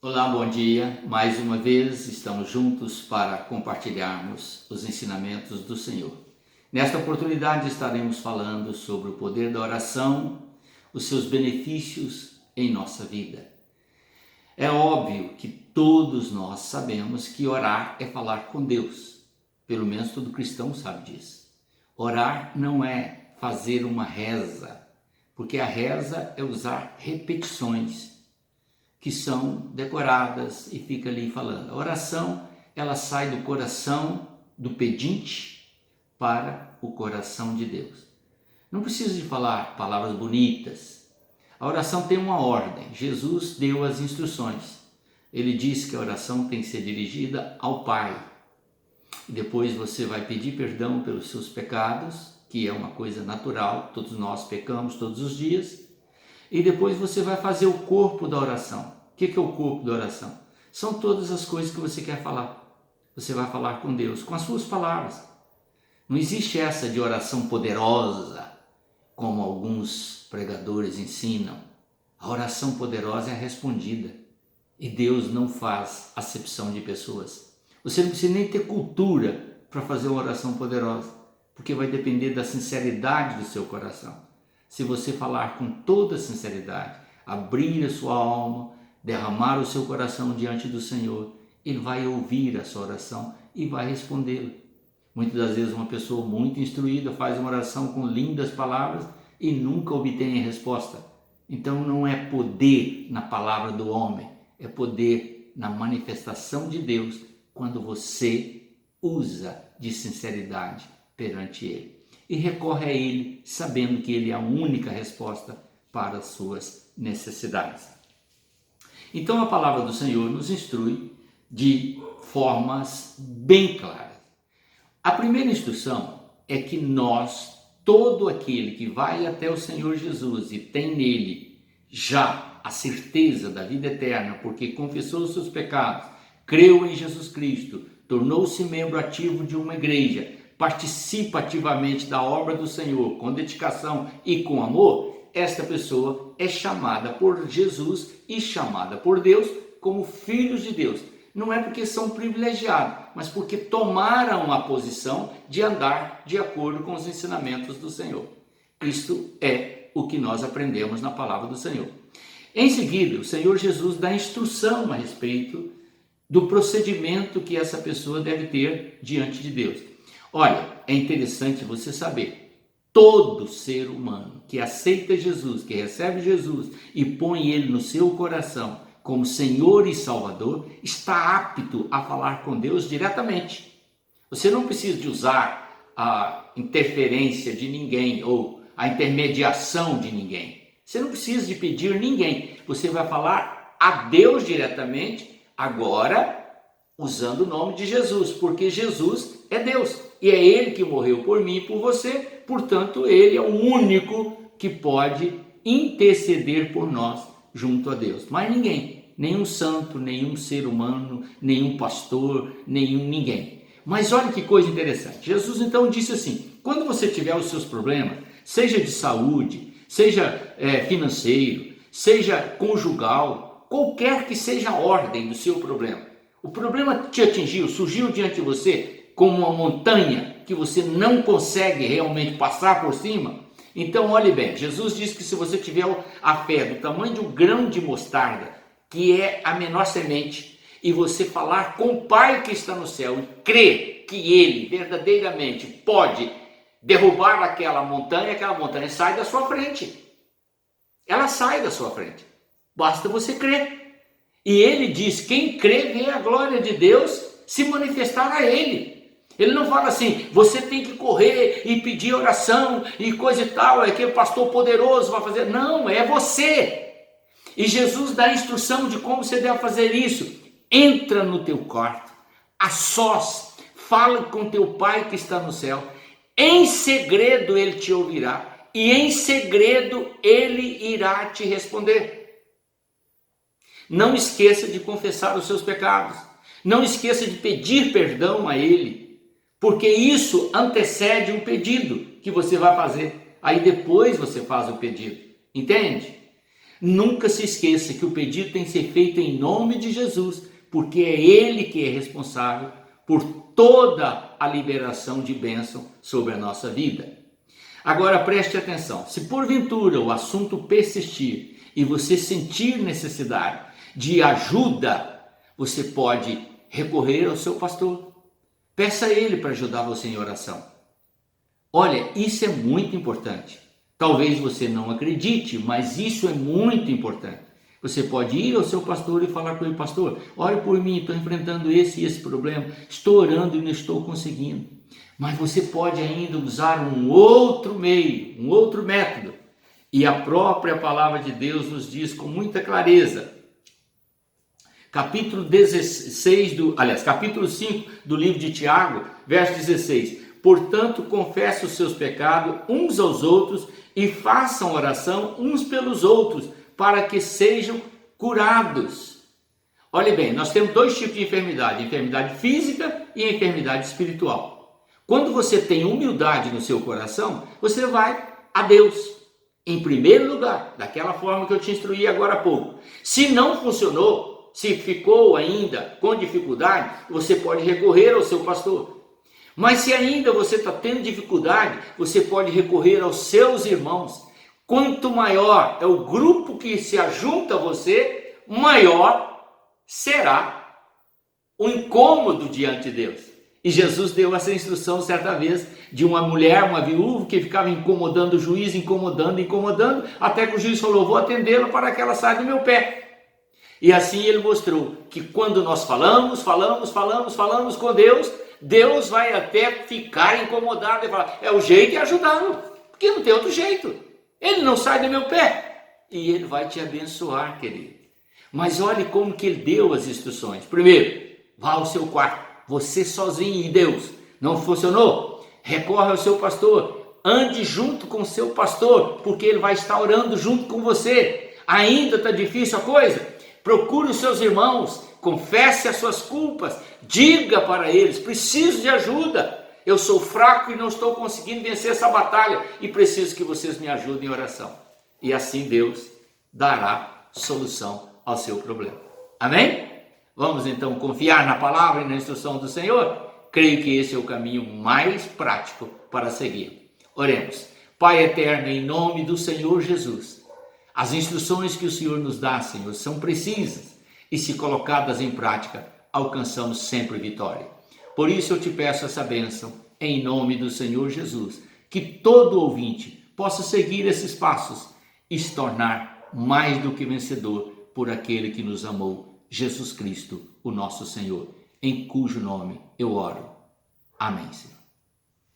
Olá, bom dia. Mais uma vez estamos juntos para compartilharmos os ensinamentos do Senhor. Nesta oportunidade estaremos falando sobre o poder da oração, os seus benefícios em nossa vida. É óbvio que todos nós sabemos que orar é falar com Deus. Pelo menos todo cristão sabe disso. Orar não é fazer uma reza, porque a reza é usar repetições que são decoradas e fica ali falando. A oração, ela sai do coração do pedinte para o coração de Deus. Não precisa de falar palavras bonitas. A oração tem uma ordem. Jesus deu as instruções. Ele disse que a oração tem que ser dirigida ao Pai. E depois você vai pedir perdão pelos seus pecados, que é uma coisa natural, todos nós pecamos todos os dias. E depois você vai fazer o corpo da oração. O que é o corpo da oração? São todas as coisas que você quer falar. Você vai falar com Deus, com as suas palavras. Não existe essa de oração poderosa, como alguns pregadores ensinam. A oração poderosa é respondida. E Deus não faz acepção de pessoas. Você não precisa nem ter cultura para fazer uma oração poderosa, porque vai depender da sinceridade do seu coração. Se você falar com toda sinceridade, abrir a sua alma, derramar o seu coração diante do Senhor, Ele vai ouvir a sua oração e vai respondê-la. Muitas das vezes uma pessoa muito instruída faz uma oração com lindas palavras e nunca obtém a resposta. Então não é poder na palavra do homem, é poder na manifestação de Deus quando você usa de sinceridade perante Ele. E recorre a Ele, sabendo que Ele é a única resposta para as suas necessidades. Então a palavra do Senhor nos instrui de formas bem claras. A primeira instrução é que nós, todo aquele que vai até o Senhor Jesus e tem nele já a certeza da vida eterna, porque confessou os seus pecados, creu em Jesus Cristo, tornou-se membro ativo de uma igreja, participa ativamente da obra do Senhor com dedicação e com amor, esta pessoa é chamada por Jesus e chamada por Deus como filhos de Deus. Não é porque são privilegiados, mas porque tomaram a posição de andar de acordo com os ensinamentos do Senhor. Isto é o que nós aprendemos na palavra do Senhor. Em seguida, o Senhor Jesus dá instrução a respeito do procedimento que essa pessoa deve ter diante de Deus. Olha, é interessante você saber, todo ser humano que aceita Jesus, que recebe Jesus e põe Ele no seu coração como Senhor e Salvador, está apto a falar com Deus diretamente. Você não precisa de usar a interferência de ninguém ou a intermediação de ninguém. Você não precisa de pedir ninguém. Você vai falar a Deus diretamente, agora usando o nome de Jesus, porque Jesus é Deus. E é Ele que morreu por mim e por você, portanto, Ele é o único que pode interceder por nós junto a Deus. Mas ninguém, nenhum santo, nenhum ser humano, nenhum pastor, ninguém. Mas olha que coisa interessante. Jesus então disse assim, quando você tiver os seus problemas, seja de saúde, seja financeiro, seja conjugal, qualquer que seja a ordem do seu problema, o problema te atingiu, surgiu diante de você como uma montanha que você não consegue realmente passar por cima. Então olhe bem, Jesus disse que se você tiver a fé do tamanho de um grão de mostarda, que é a menor semente, e você falar com o Pai que está no céu e crer que Ele verdadeiramente pode derrubar aquela montanha sai da sua frente. Ela sai da sua frente. Basta você crer. E Ele diz, quem crê vê a glória de Deus se manifestar a Ele. Ele não fala assim, você tem que correr e pedir oração e coisa e tal, é que o pastor poderoso vai fazer. Não, é você. E Jesus dá a instrução de como você deve fazer isso. Entra no teu quarto, a sós, fala com teu Pai que está no céu. Em segredo Ele te ouvirá e em segredo Ele irá te responder. Não esqueça de confessar os seus pecados. Não esqueça de pedir perdão a Ele. Porque isso antecede um pedido que você vai fazer. Aí depois você faz o pedido. Entende? Nunca se esqueça que o pedido tem que ser feito em nome de Jesus, porque é Ele que é responsável por toda a liberação de bênção sobre a nossa vida. Agora preste atenção, se porventura o assunto persistir e você sentir necessidade de ajuda, você pode recorrer ao seu pastor. Peça a ele para ajudar você em oração. Olha, isso é muito importante. Talvez você não acredite, mas isso é muito importante. Você pode ir ao seu pastor e falar com ele: pastor, ore por mim, estou enfrentando esse e esse problema, estou orando e não estou conseguindo. Mas você pode ainda usar um outro meio, um outro método. E a própria palavra de Deus nos diz com muita clareza. Capítulo 5 do livro de Tiago, verso 16. Portanto, confesse os seus pecados uns aos outros e façam oração uns pelos outros, para que sejam curados. Olhe bem, nós temos dois tipos de enfermidade: enfermidade física e enfermidade espiritual. Quando você tem humildade no seu coração, você vai a Deus, em primeiro lugar, daquela forma que eu te instruí agora há pouco. Se não funcionou, se ficou ainda com dificuldade, você pode recorrer ao seu pastor. Mas se ainda você está tendo dificuldade, você pode recorrer aos seus irmãos. Quanto maior é o grupo que se ajunta a você, maior será o incômodo diante de Deus. E Jesus deu essa instrução certa vez de uma mulher, uma viúva, que ficava incomodando o juiz, incomodando, até que o juiz falou: vou atendê-la para que ela saia do meu pé. E assim ele mostrou que quando nós falamos com Deus, Deus vai até ficar incomodado e falar: é o jeito de ajudá-lo, porque não tem outro jeito. Ele não sai do meu pé. E ele vai te abençoar, querido. Mas olhe como que ele deu as instruções. Primeiro, vá ao seu quarto, você sozinho e Deus. Não funcionou? Recorre ao seu pastor. Ande junto com o seu pastor, porque ele vai estar orando junto com você. Ainda está difícil a coisa? Procure os seus irmãos, confesse as suas culpas, diga para eles: preciso de ajuda, eu sou fraco e não estou conseguindo vencer essa batalha e preciso que vocês me ajudem em oração. E assim Deus dará solução ao seu problema. Amém? Vamos então confiar na palavra e na instrução do Senhor? Creio que esse é o caminho mais prático para seguir. Oremos. Pai eterno, em nome do Senhor Jesus, as instruções que o Senhor nos dá, Senhor, são precisas e, se colocadas em prática, alcançamos sempre vitória. Por isso eu te peço essa bênção, em nome do Senhor Jesus, que todo ouvinte possa seguir esses passos e se tornar mais do que vencedor por aquele que nos amou, Jesus Cristo, o nosso Senhor, em cujo nome eu oro. Amém, Senhor.